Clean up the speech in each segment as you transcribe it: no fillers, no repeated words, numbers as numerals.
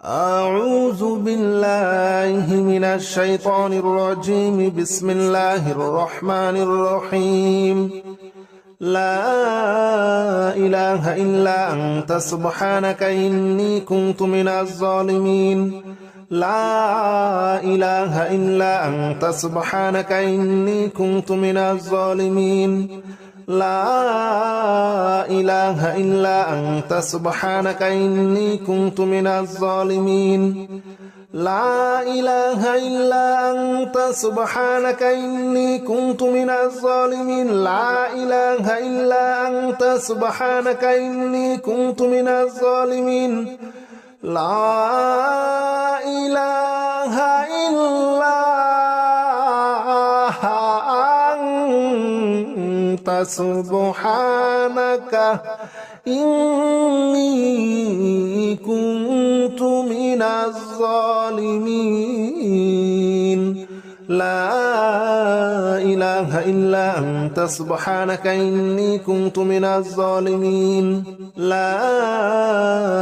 أعوذ بالله من الشيطان الرجيم. بسم الله الرحمن الرحيم. لا إله إلا أنت سبحانك إني كنت من الظالمين. لا إله إلا أنت سبحانك إني كنت من الظالمين. لا إله إلا أنت سبحانك إني كنت من الظالمين. لا إله إلا أنت سبحانك إني كنت من الظالمين. لا إله إلا أنت سبحانك إني كنت من الظالمين. لا إله إلا أنت سبحانك إني كنت من الظالمين. لا إله إلا أنت سبحانك إني كنت من الظالمين. لا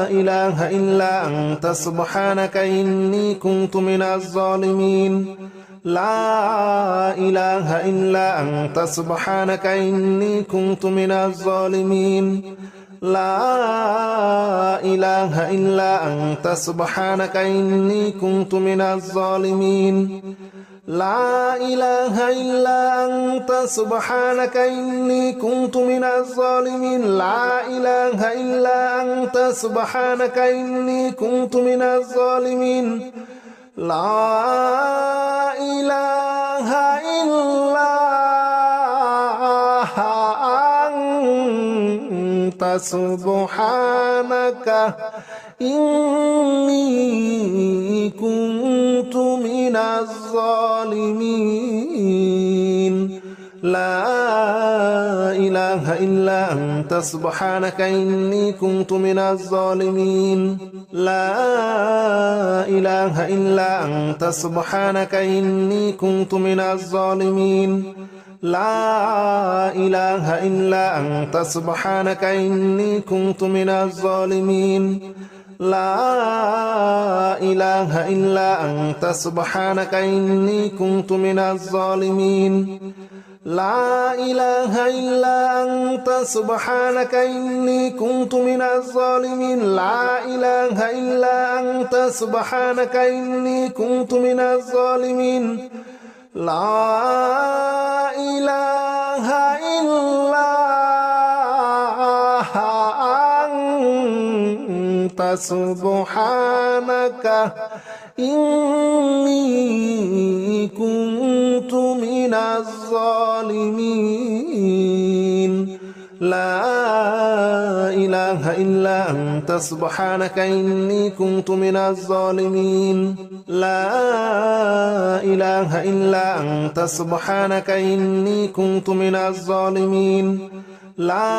إله إلا أنت سبحانك إني كنت من الظالمين. لا إله إلا أنت سبحانك إني كنت من الظالمين. لا إله إلا أنت سبحانك إني كنت من الظالمين. لا إله إلا أنت سبحانك إني كنت من الظالمين. لا إله إلا أنت سبحانك إني كنت من الظالمين. لا إله إلا أنت سبحانك إني كنت من الظالمين. لا إله إلا أنت سبحانك إني كنت من الظالمين. لا إله إلا أنت سبحانك إني كنت من الظالمين. لا إله إلا أنت سبحانك إني كنت من الظالمين. لا إله إلا أنت سبحانك إني كنت من الظالمين. لا إله إلا أنت سبحانك إني كنت من الظالمين. لا إله إلا أنت سبحانك إني كنت من الظالمين. لا إله إلا أنت سبحانك إني كنت من الظالمين. لا إله إلا أنت سبحانك إني كنت من الظالمين. لا إله إلا أنت سبحانك إني كنت من الظالمين. لا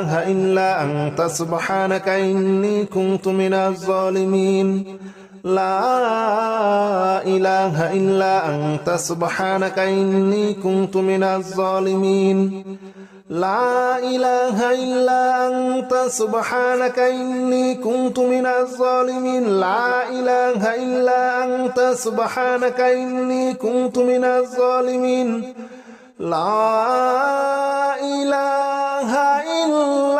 إله إلا أنت سبحانك إني كنت من الظالمين. لا إله إلا أنت سبحانك إني كنت من الظالمين. لا إله إلا أنت سبحانك إني كنت من الظالمين. لا إله إلا أنت سبحانك إني كنت من الظالمين. لا إله إلا أنت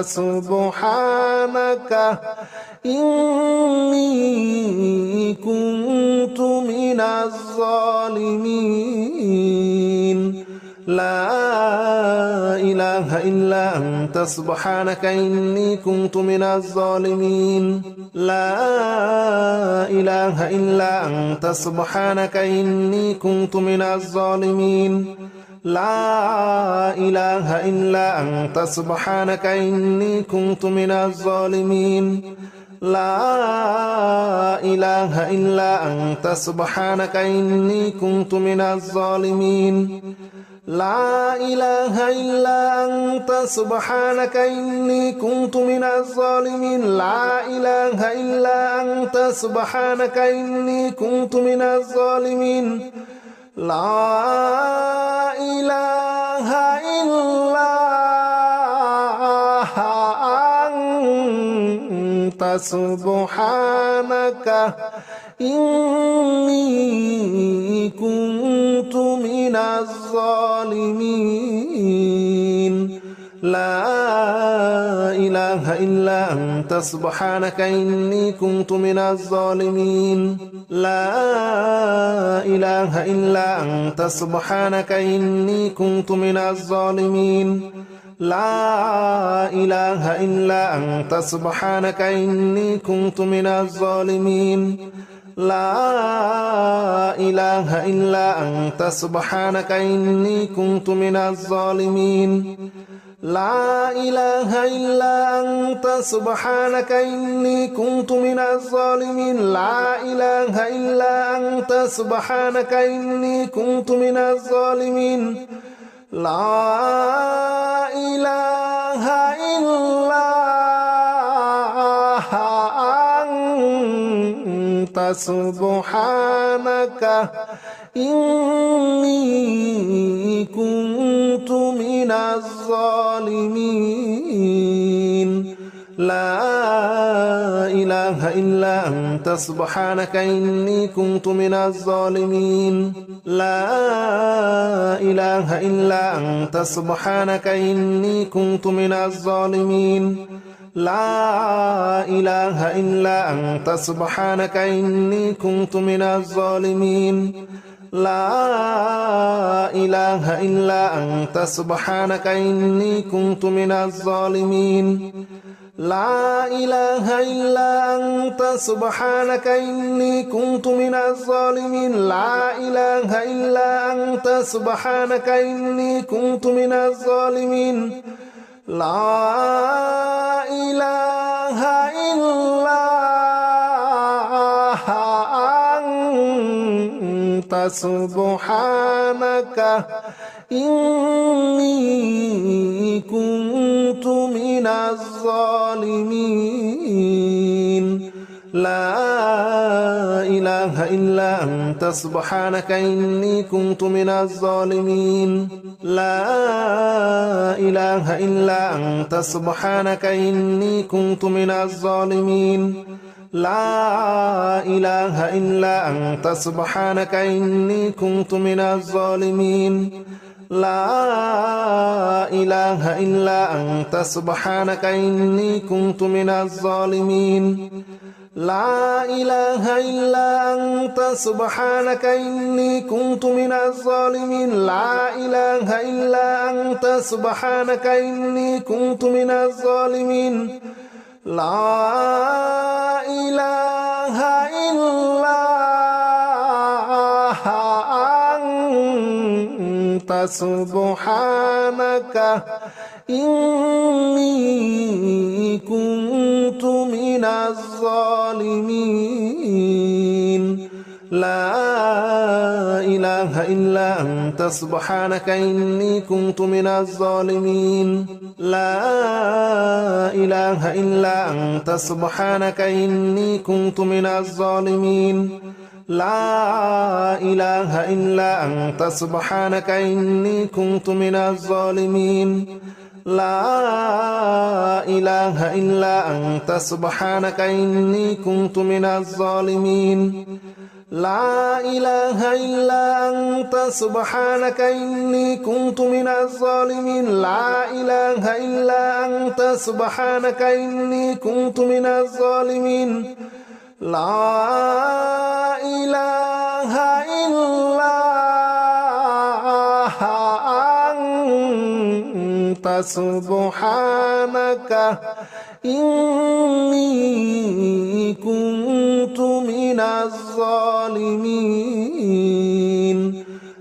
سبحانك إني كنت من الظالمين. لا إله إلا أنت سبحانك إني كنت من الظالمين. لا إله إلا أنت سبحانك إني كنت من الظالمين. لا إله إلا أنت سبحانك إني كنت من الظالمين. لا إله إلا أنت سبحانك إني كنت من الظالمين. لا إله إلا أنت سبحانك إني كنت من الظالمين. لا إله إلا أنت سبحانك إني كنت من الظالمين. لا إله إلا سبحانك إني كنت من الظالمين لا إله إلا أنت سبحانك إني كنت من الظالمين لا إله إلا أنت سبحانك إني كنت من الظالمين لا إله إلا أنت سبحانك إني كنت من الظالمين لا إله إلا أنت سبحانك إني كنت من الظالمين لا إله إلا أنت سبحانك إني كنت من الظالمين لا إله إلا أنت سبحانك إني كنت من الظالمين لا إله إلا أنت سبحانك إني كنت من الظالمين لا إله إلا أنت سبحانك إني كنت من الظالمين لا إله إلا أنت سبحانك إني كنت من الظالمين لا إله إلا أنت سبحانك إني كنت من الظالمين لا إله إلا أنت سبحانك إني كنت من الظالمين لا إله إلا أنت سبحانك إني كنت من الظالمين لا إله إلا أنت سبحانك إني كنت من الظالمين لا إله إلا أنت سبحانك إني كنت من الظالمين لا إله إلا أنت سبحانك إني كنت من الظالمين لا إله إلا أنت سبحانك إني كنت من الظالمين لا إله إلا أنت سبحانك إني كنت من الظالمين لا إله إلا أنت سبحانك إني كنت من الظالمين لا إله إلا أنت سبحانك إني كنت من الظالمين لا إله إلا أنت سبحانك إني كنت من الظالمين لا إله إلا أنت سبحانك إني كنت من الظالمين لا إله إلا أنت سبحانك إني كنت من الظالمين لا إله إلا أنت سبحانك إني كنت من الظالمين لا إله إلا أنت سبحانك إني كنت من الظالمين لا إله إلا أنت سبحانك إني كنت من الظالمين لا إله إلا أنت سبحانك إني كنت من الظالمين لا إله إلا أنت سبحانك إني كنت من الظالمين لا إله إلا أنت سبحانك إني كنت من الظالمين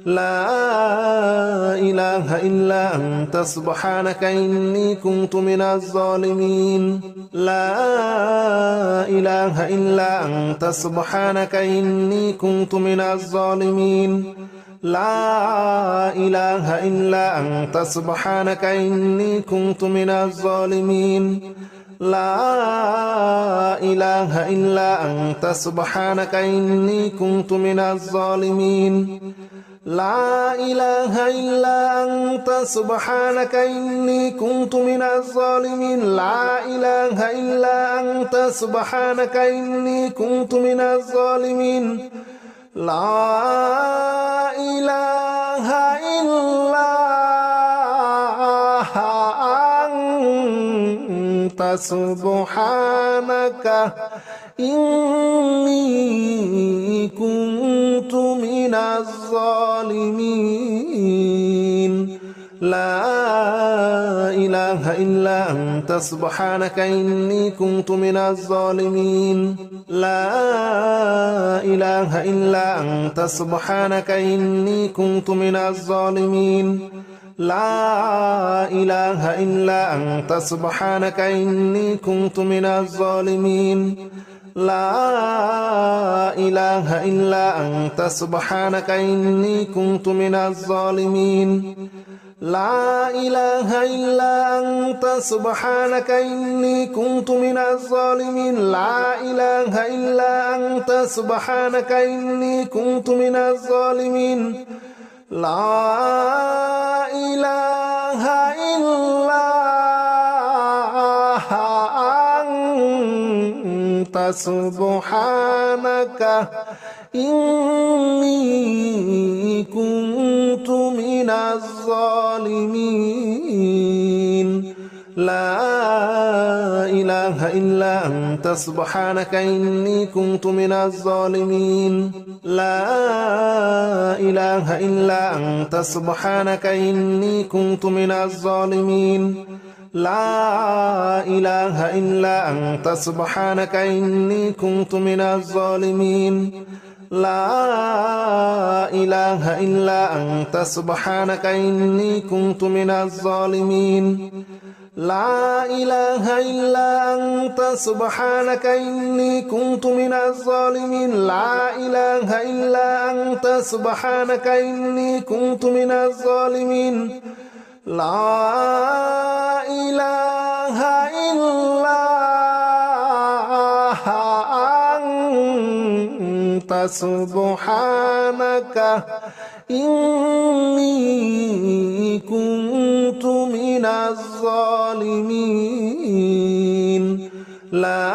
لا إله إلا أنت سبحانك إني كنت من الظالمين لا إله إلا أنت سبحانك إني كنت من الظالمين لا إله إلا أنت سبحانك إني كنت من الظالمين لا إله إلا أنت سبحانك إني كنت من الظالمين لا إله إلا أنت سبحانك إني كنت من الظالمين لا إله إلا أنت سبحانك إني كنت من الظالمين لا إله إلا أنت سبحانك إني كنت من الظالمين لا إله إلا أنت سبحانك إني كنت من الظالمين لا إله إلا أنت سبحانك إني كنت من الظالمين لا إله إلا أنت سبحانك إني كنت من الظالمين لا إله إلا أنت سبحانك إني كنت من الظالمين لا إله إلا أنت سبحانك إني كنت من الظالمين لا إله إلا أنت سبحانك إني كنت من الظالمين لا إله إلا أنت سبحانك إني كنت من الظالمين لا إله إلا أنت سبحانك إني كنت من الظالمين لا إله إلا أنت سبحانك إني كنت من الظالمين لا إله إلا أنت سبحانك إني كنت من الظالمين لا إله إلا أنت سبحانك إني كنت من الظالمين لا إله إلا أنت سبحانك إني كنت من الظالمين لا إله إلا أنت سبحانك إني كنت من الظالمين لا إله إلا أنت سبحانك إني كنت من الظالمين لا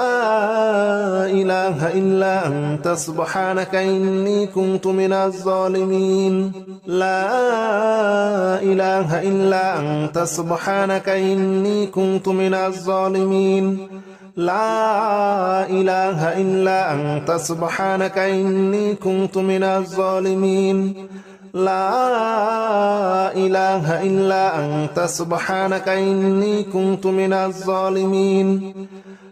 إله إلا أنت سبحانك إني كنت من الظالمين لا إله إلا أنت سبحانك إني كنت من الظالمين لا إله إلا أنت سبحانك إني كنت من الظالمين لا إله إلا أنت سبحانك إني كنت من الظالمين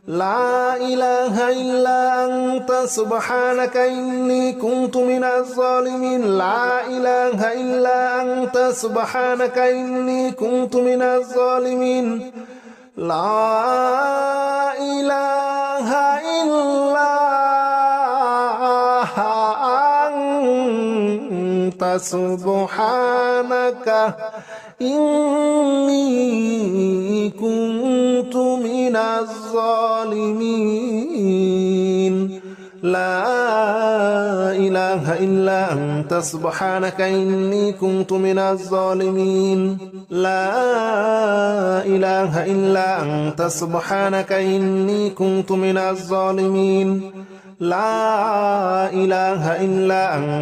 لا إله إلا أنت سبحانك إني كنت من الظالمين لا إله إلا أنت سبحانك إني كنت من الظالمين لا إله إلا أنت سبحانك إني كنت من الظالمين لا إله إلا أنت سبحانك إني كنت من الظالمين لا إله إلا أنت سبحانك إني كنت من الظالمين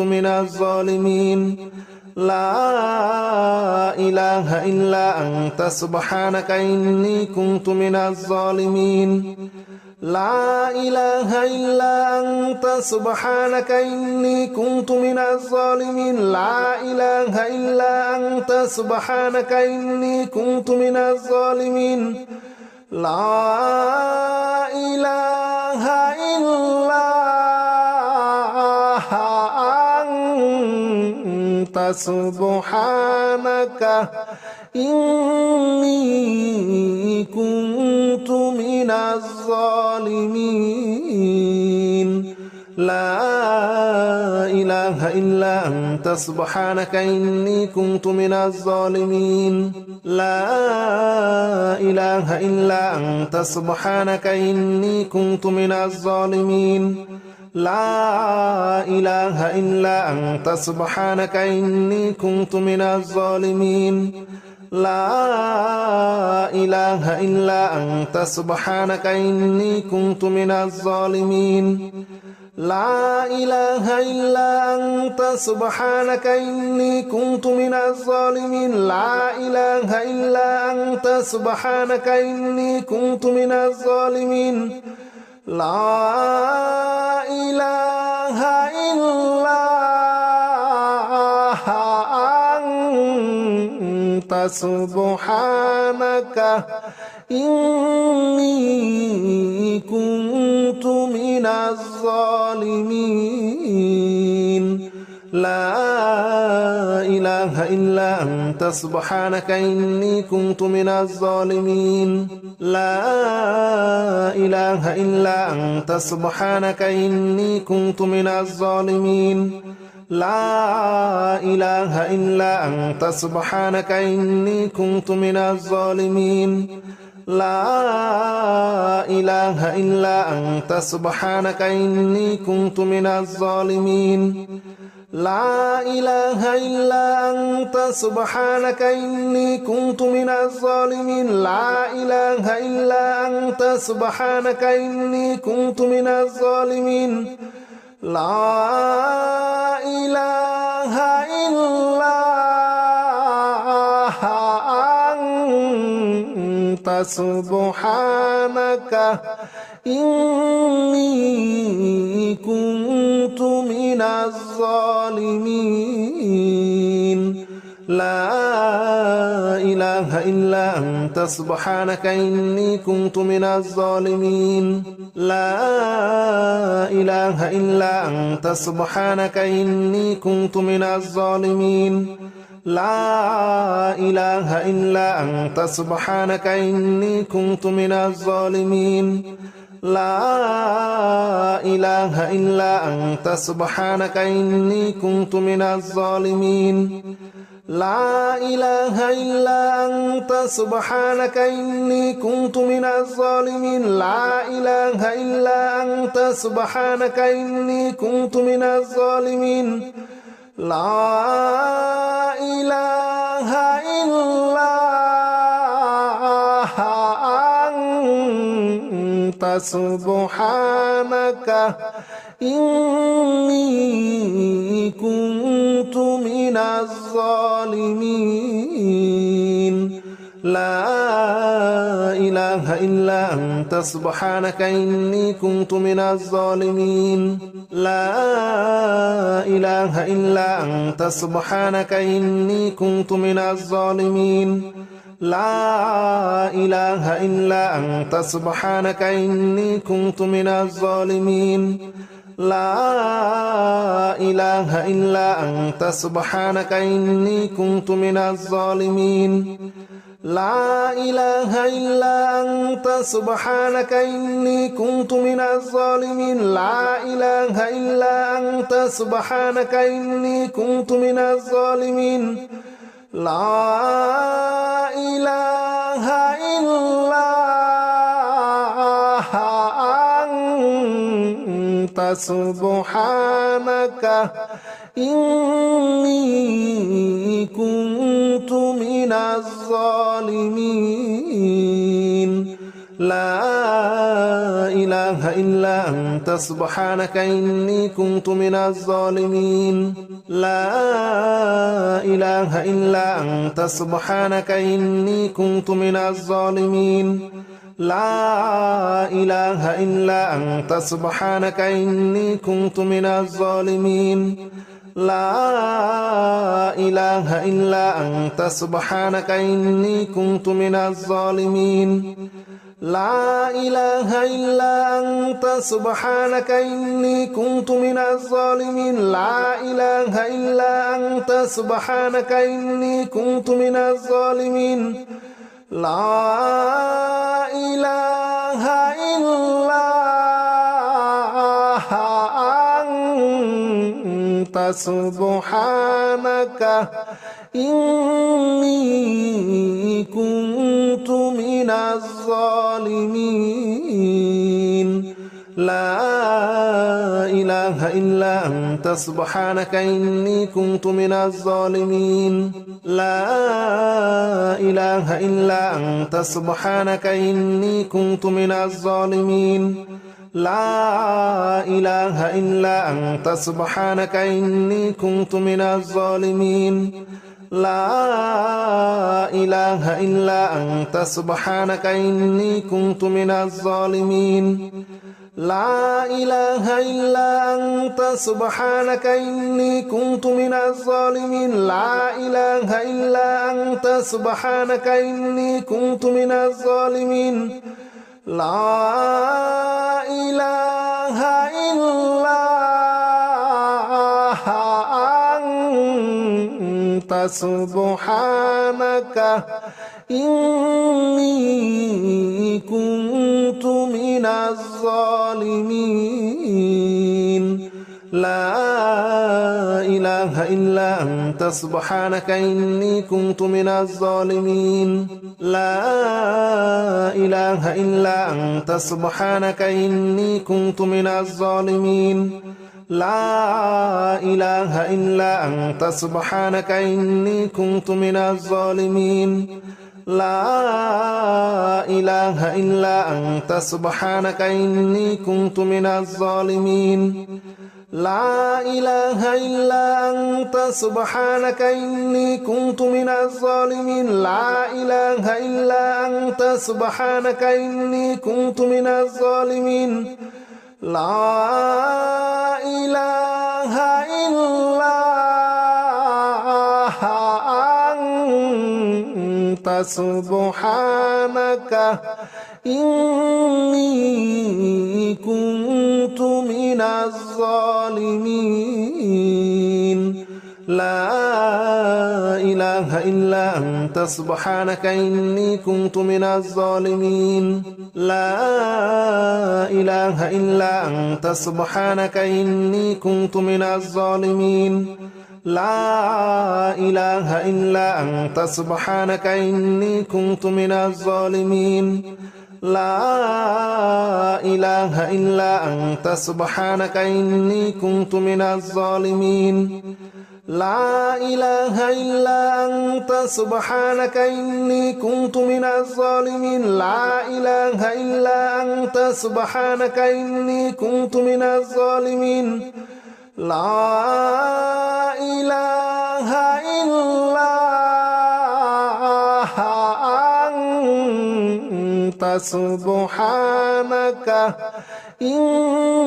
لا إله إلا أنت سبحانك إني كنت من الظالمين لا إله إلا أنت سبحانك إني كنت من الظالمين لا إله إلا أنت سبحانك إني كنت من الظالمين لا إله إلا أنت سبحانك إني كنت من الظالمين لا إله إلا أنت سبحانك إني كنت من الظالمين لا إله إلا أنت سبحانك إني كنت من الظالمين لا إله إلا أنت سبحانك إني كنت من الظالمين لا إله إلا أنت سبحانك إني كنت من الظالمين لا إله إلا أنت سبحانك إني كنت من الظالمين لا إله إلا أنت سبحانك إني كنت من الظالمين لا إله إلا أنت سبحانك إني كنت من الظالمين لا إله إلا أنت سبحانك إني كنت من الظالمين لا إله إلا أنت سبحانك إني كنت من الظالمين لا إله إلا أنت سبحانك إني كنت من الظالمين لا إله إلا أنت سبحانك إني كنت من الظالمين لا إله إلا أنت سبحانك إني كنت من الظالمين لا إله إلا أنت سبحانك إني كنت من الظالمين لا إله إلا أنت سبحانك إني كنت من الظالمين لا إله إلا أنت سبحانك إني كنت من الظالمين لا إله إلا أنت سبحانك إني كنت من الظالمين لا إله إلا أنت سبحانك إني كنت من الظالمين لا إله إلا أنت سبحانك إني كنت من الظالمين لا إله إلا أنت سبحانك إني كنت من الظالمين لا إله إلا أنت سبحانك إني كنت من الظالمين لا إله إلا أنت سبحانك إني كنت من الظالمين لا إله إلا أنت سبحانك إني كنت من الظالمين لا إله إلا أنت سبحانك إني كنت من الظالمين لا إله إلا أنت سبحانك إني كنت من الظالمين لا إله إلا أنت سبحانك إني كنت من الظالمين لا إله إلا أنت سبحانك إني كنت من الظالمين لا إله إلا أنت سبحانك إني كنت من الظالمين لا إله إلا أنت سبحانك إني كنت من الظالمين لا إله إلا أنت سبحانك إني كنت من الظالمين لا إله إلا أنت سبحانك إني كنت من الظالمين لا إله إلا أنت سبحانك إني كنت من الظالمين لا إله إلا أنت سبحانك إني كنت من الظالمين لا إله إلا أنت سبحانك إني كنت من الظالمين لا إله إلا أنت سبحانك إني كنت من الظالمين لا إله إلا أنت سبحانك إني كنت من الظالمين لا إله إلا أنت سبحانك إني كنت من الظالمين لا إله إلا أنت سبحانك إني كنت من الظالمين لا إله إلا أنت سبحانك إني كنت من الظالمين لا إله إلا أنت سبحانك إني كنت من الظالمين لا إله إلا أنت سبحانك إني كنت من الظالمين لا إله إلا أنت سبحانك إني كنت من الظالمين لا إله إلا أنت سبحانك إني كنت من الظالمين لا إله إلا أنت سبحانك إني كنت من الظالمين لا إله إلا أنت سبحانك إني كنت من الظالمين لا إله إلا أنت سبحانك إني كنت من الظالمين لا إله إلا أنت سبحانك إني كنت من الظالمين لا إله إلا أنت سبحانك إني كنت من الظالمين لا إله إلا أنت سبحانك إني كنت من الظالمين لا إله إلا أنت سبحانك إني كنت من الظالمين لا إله إلا أنت سبحانك إني كنت من الظالمين لا إله إلا أنت سبحانك إني كنت من الظالمين لا إله إلا أنت سبحانك إني كنت من الظالمين لا إله إلا أنت سبحانك إني كنت من الظالمين لا إله إلا أنت سبحانك إني كنت من الظالمين لا إله إلا أنت سبحانك إني كنت من الظالمين لا إله إلا أنت سبحانك إني كنت من الظالمين لا إله إلا أنت سبحانك إني كنت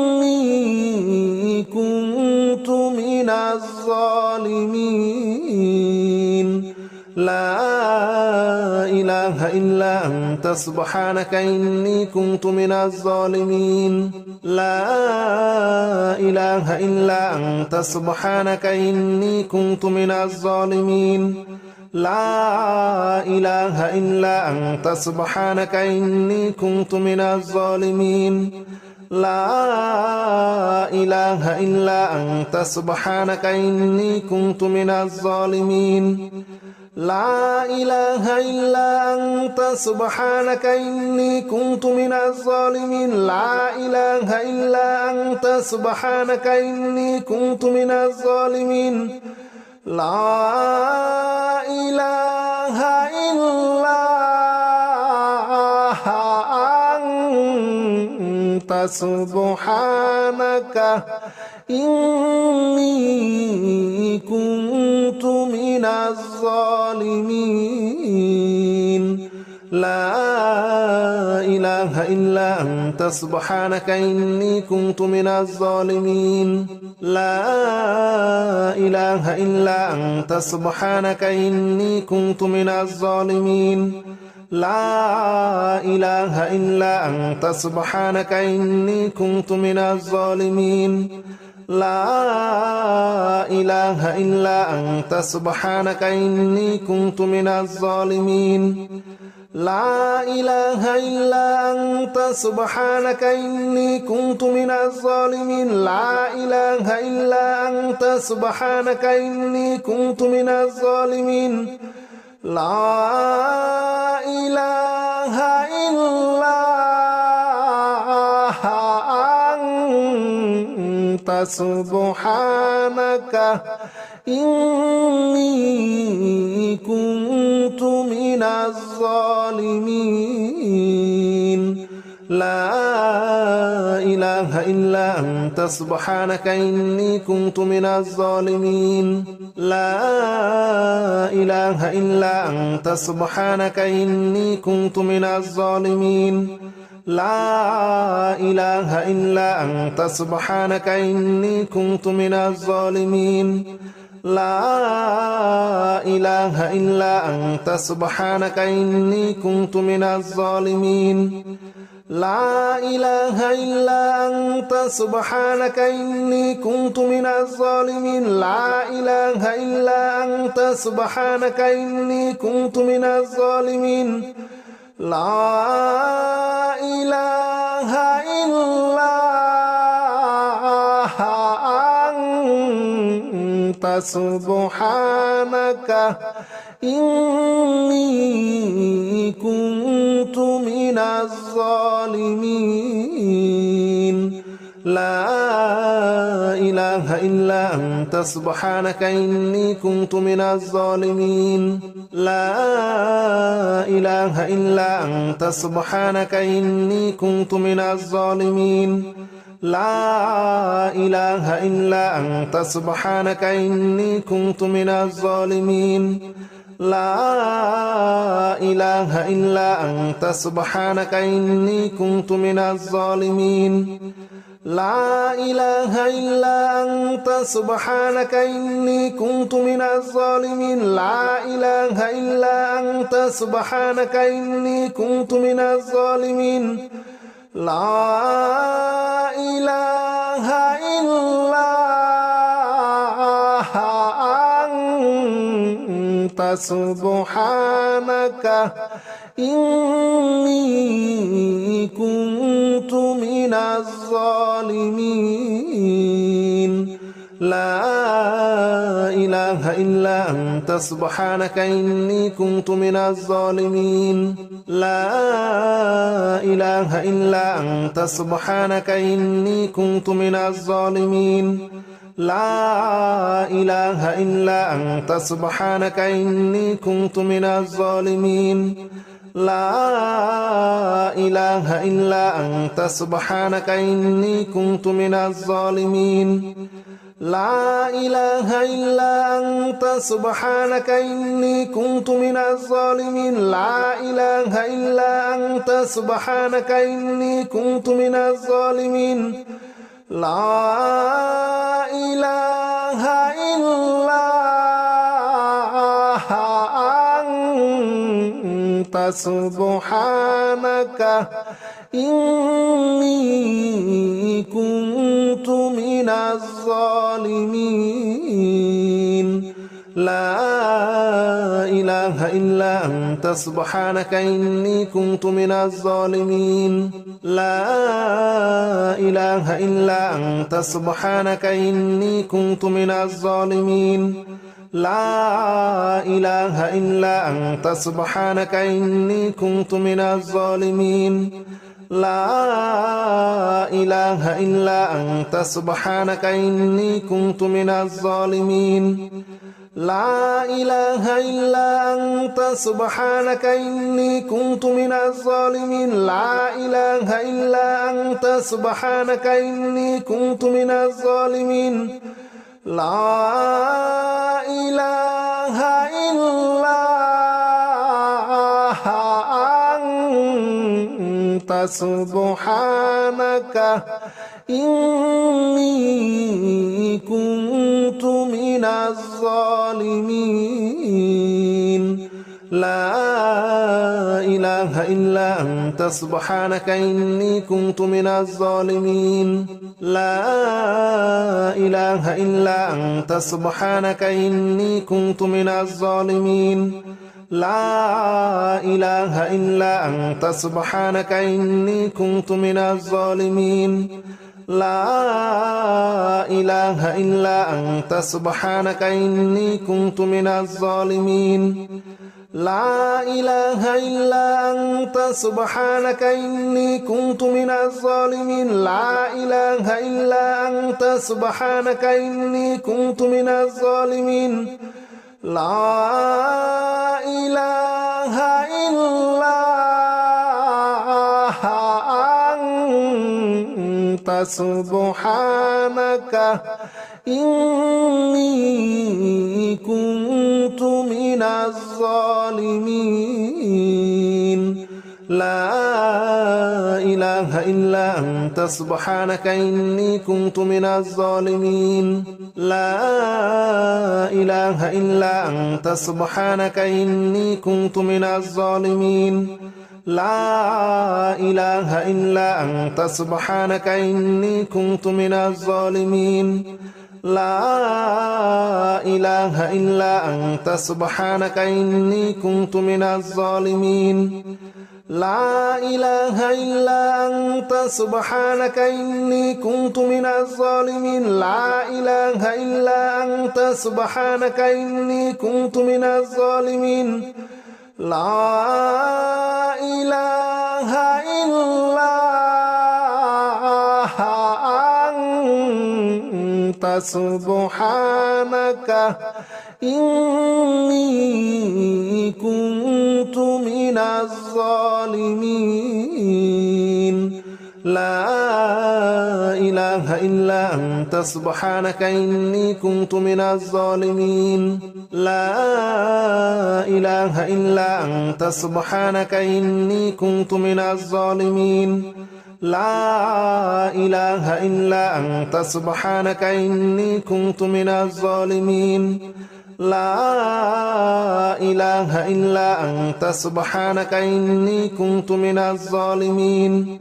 من الظالمين لا إله إلا أنت سبحانك إني كنت من الظالمين لا إله إلا أنت سبحانك إني كنت من الظالمين لا إله إلا أنت سبحانك إني كنت من الظالمين لا إله إلا أنت سبحانك إني كنت من الظالمين لا إله إلا أنت سبحانك إني كنت من الظالمين لا إله إلا أنت سبحانك إني كنت من الظالمين لا إله إلا أنت سبحانك إني كنت من الظالمين لا إله إلا أنت سبحانك إني كنت من الظالمين لا إله إلا أنت سبحانك إني كنت من الظالمين لا إله إلا أنت سبحانك إني كنت من الظالمين لا إله إلا أنت سبحانك إني كنت من الظالمين لا إله إلا أنت سبحانك إني كنت من الظالمين لا إله إلا أنت سبحانك إني كنت من الظالمين لا إله إلا أنت أنت سبحانك إني كنت من الظالمين لا إله إلا أنت سبحانك إني كنت من الظالمين لا إله إلا أنت سبحانك إني كنت من الظالمين لا إله إلا أنت سبحانك إني كنت من الظالمين لا إله إلا أنت سبحانك إني كنت من الظالمين لا إله إلا أنت سبحانك إني كنت من الظالمين لا إله إلا أنت سبحانك إني كنت من الظالمين لا إله إلا أنت سبحانك إني كنت من الظالمين لا إله إلا أنت سبحانك إني كنت من الظالمين لا إله إلا أنت سبحانك إني كنت من الظالمين لا إله إلا أنت سبحانك إني كنت من الظالمين لا إله إلا أنت سبحانك إني كنت من الظالمين لا إله إلا أنت سبحانك إني كنت من الظالمين لا إله إلا أنت سبحانك إني كنت من الظالمين لا إله إلا أنت سبحانك إني كنت من الظالمين لا إله إلا أنت سبحانك إني كنت من الظالمين لا إله إلا أنت سبحانك إني كنت من الظالمين لا إله إلا أنت سبحانك إني كنت من الظالمين لا إله إلا أنت سبحانك إني كنت من الظالمين لا إله إلا أنت سبحانك إني كنت من الظالمين لا إله إلا أنت سبحانك إني كنت من الظالمين لا إله إلا أنت سبحانك إني كنت من الظالمين لا إله إلا أنت سبحانك إني كنت من الظالمين لا إله إلا أنت سبحانك إني كنت من الظالمين لا إله إلا أنت سبحانك إني كنت من الظالمين لا إله إلا أنت سبحانك إني كنت من الظالمين لا إله إلا أنت سبحانك إني كنت من الظالمين لا إله إلا أنت سبحانك إني كنت من الظالمين لا إله إلا أنت سبحانك إني كنت من الظالمين لا إله إلا أنت سبحانك إني كنت من الظالمين لا إله إلا أنت سبحانك إني كنت من الظالمين لا إله إلا أنت سبحانك إني كنت من الظالمين لا إله إلا أنت سبحانك إني كنت من الظالمين لا إله إلا أنت سبحانك إني كنت من الظالمين لا إله إلا أنت سبحانك إني كنت من الظالمين لا إله إلا أنت سبحانك إني كنت من الظالمين لا إله إلا أنت سبحانك إني كنت من الظالمين لا إله إلا أنت سبحانك إني كنت من الظالمين لا إله إلا أنت سبحانك إني كنت من الظالمين لا إله إلا أنت سبحانك إني كنت من الظالمين لا إله إلا أنت سبحانك إني كنت من الظالمين لا إله إلا أنت سبحانك إني كنت من الظالمين لا إله إلا أنت سبحانك إني كنت من الظالمين لا إله إلا أنت سبحانك إني كنت من الظالمين لا إله إلا أنت سبحانك إني كنت من الظالمين لا إله إلا أنت سبحانك إني كنت من الظالمين لا إله إلا أنت سبحانك إني كنت من الظالمين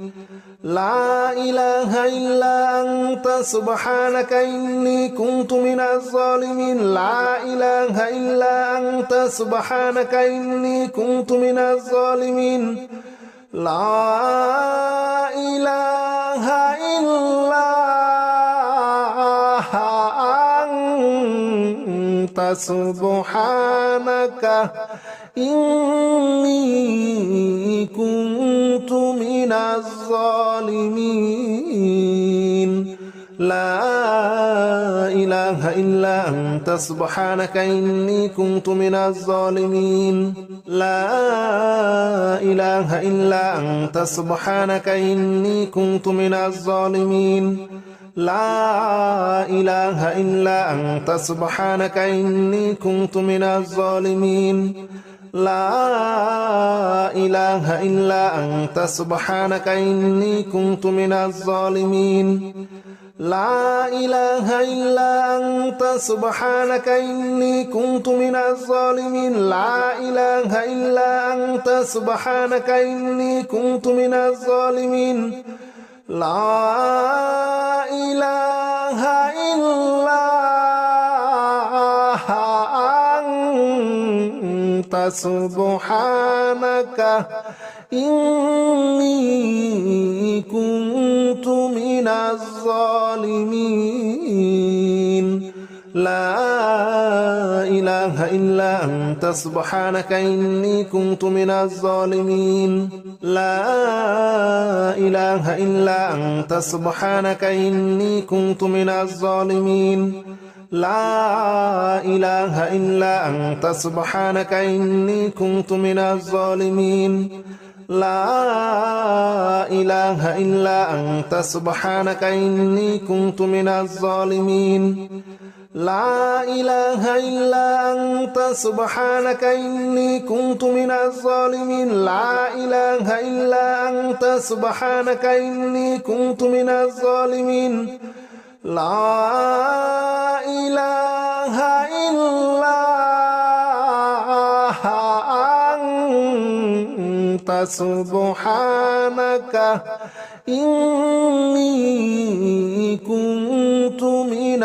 لا إله إلا أنت سبحانك إني كنت من الظالمين لا إله إلا أنت سبحانك إني كنت من الظالمين لا إله إلا أنت سبحانك إني كنت من الظالمين لا إله إلا أنت سبحانك إني كنت من الظالمين لا إله إلا أنت سبحانك إني كنت من الظالمين لا إله إلا أنت سبحانك إني كنت من الظالمين لا إله إلا أنت سبحانك إني كنت من الظالمين لا إله إلا أنت سبحانك إني كنت من الظالمين لا إله إلا أنت سبحانك إني كنت من الظالمين لا إله إلا أنت سبحانك إني كنت من الظالمين لا إله إلا أنت سبحانك إني كنت من الظالمين لا إله إلا أنت سبحانك إني كنت من الظالمين لا إله إلا أنت سبحانك إني كنت من الظالمين لا إله إلا أنت سبحانك إني كنت من الظالمين لا إله إلا أنت سبحانك إني كنت من الظالمين لا إله إلا أنت سبحانك إني كنت من الظالمين لا إله إلا أنت سبحانك إني كنت من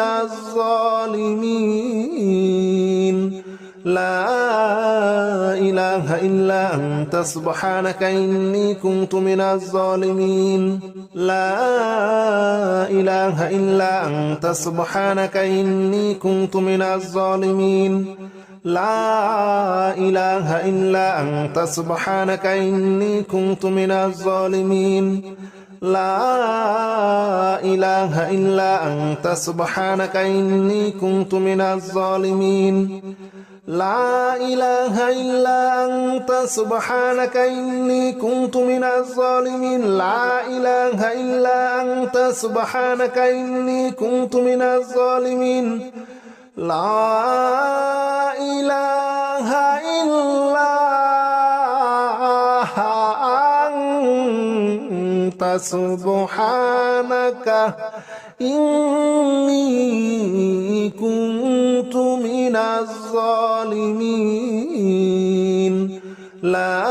الظالمين لا إله إلا أنت سبحانك إني كنت من الظالمين لا إله إلا أنت سبحانك إني كنت من الظالمين لا إله إلا أنت سبحانك إني كنت من الظالمين لا إله إلا أنت سبحانك إني كنت من الظالمين لا إله إلا أنت سبحانك إني كنت من الظالمين لا إله إلا أنت سبحانك إني كنت من الظالمين لا إله إلا أنت سبحانك إني كنت من الظالمين لا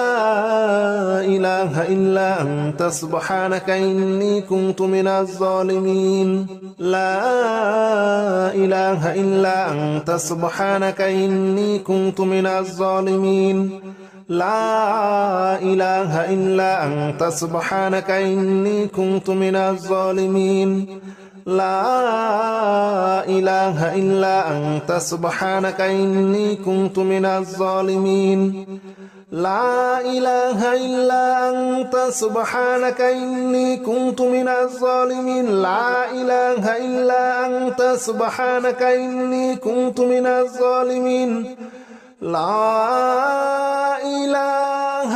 إله إلا أنت سبحانك إني كنت من الظالمين لا إله إلا أنت سبحانك إني كنت من الظالمين لا إله إلا أنت سبحانك إني كنت من الظالمين لا إله إلا أنت سبحانك إني كنت من الظالمين لا إله إلا أنت سبحانك إني كنت من الظالمين لا إله إلا أنت سبحانك إني كنت من الظالمين لا إله إلا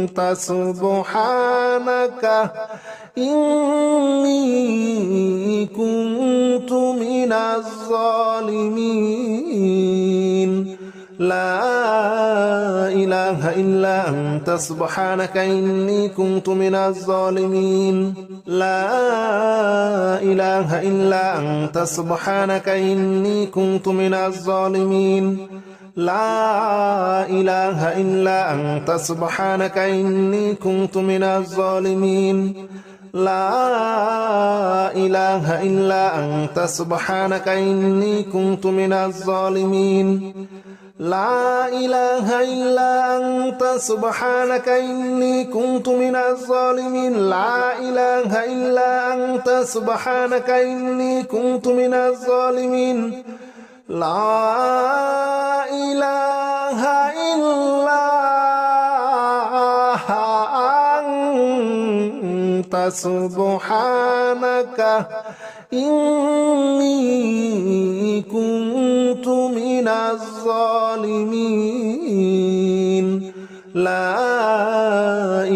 أنت سبحانك إني كنت من الظالمين لا إله إلا أنت سبحانك إني كنت من الظالمين لا إله إلا أنت سبحانك إني كنت من الظالمين لا إله إلا أنت سبحانك إني كنت من الظالمين لا إله إلا أنت سبحانك إني كنت من الظالمين لا إله إلا أنت سبحانك إني كنت من الظالمين لا إله إلا أنت سبحانك إني كنت من الظالمين لا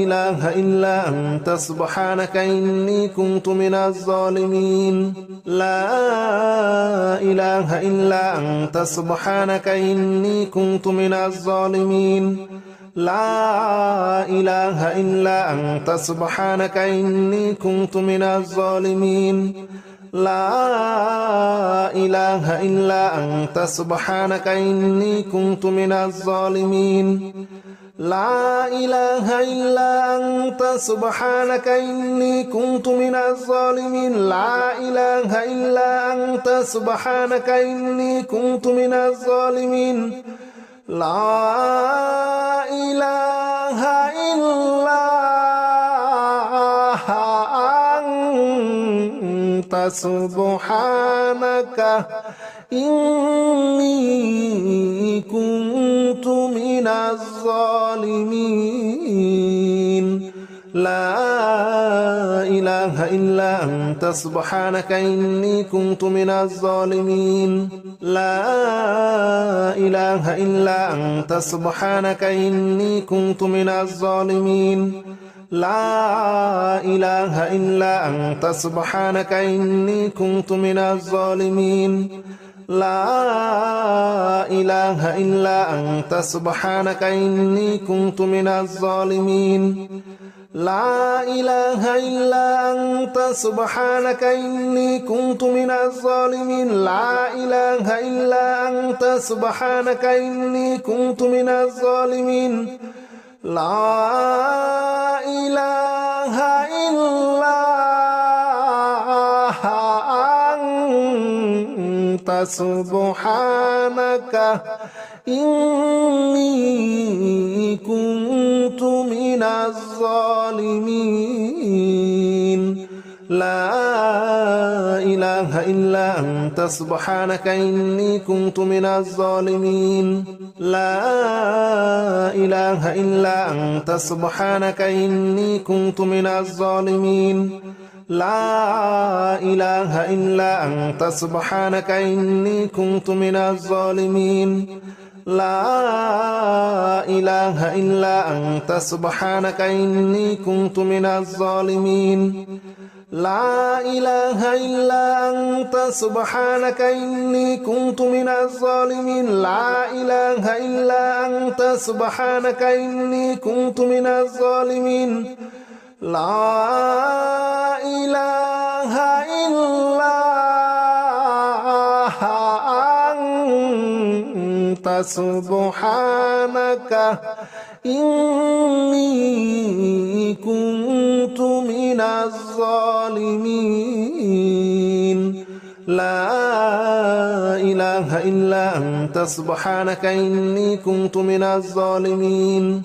إله إلا أنت سبحانك إني كنت من الظالمين لا إله إلا أنت سبحانك إني كنت من الظالمين لا إله إلا أنت سبحانك إني كنت من الظالمين لا إله إلا أنت سبحانك إني كنت من الظالمين لا إله إلا أنت سبحانك إني كنت من الظالمين لا إله إلا أنت سبحانك إني كنت من الظالمين لا إله إلا أنت سبحانك إني كنت من الظالمين لا إله إلا أنت سبحانك إني كنت من الظالمين لا إله إلا أنت سبحانك إني كنت من الظالمين لا إله إلا أنت سبحانك إني كنت من الظالمين لا إله إلا أنت سبحانك إني كنت من الظالمين لا إله إلا أنت سبحانك إني كنت من الظالمين لا إله إلا أنت سبحانك إني كنت من الظالمين لا إله إلا أنت سبحانك إني كنت من الظالمين لا إله إلا أنت سبحانك إني كنت من الظالمين لا إله إلا أنت سبحانك إني كنت من الظالمين لا إله إلا أنت سبحانك إني كنت من الظالمين لا إله إلا أنت سبحانك إني كنت من الظالمين لا إله إلا أنت سبحانك إني كنت من الظالمين لا إله إلا أنت سبحانك إني كنت من الظالمين لا إله إلا أنت سبحانك إني كنت من الظالمين لا إله إلا أنت سبحانك إني كنت من الظالمين لا إله إلا أنت سبحانك إني كنت من الظالمين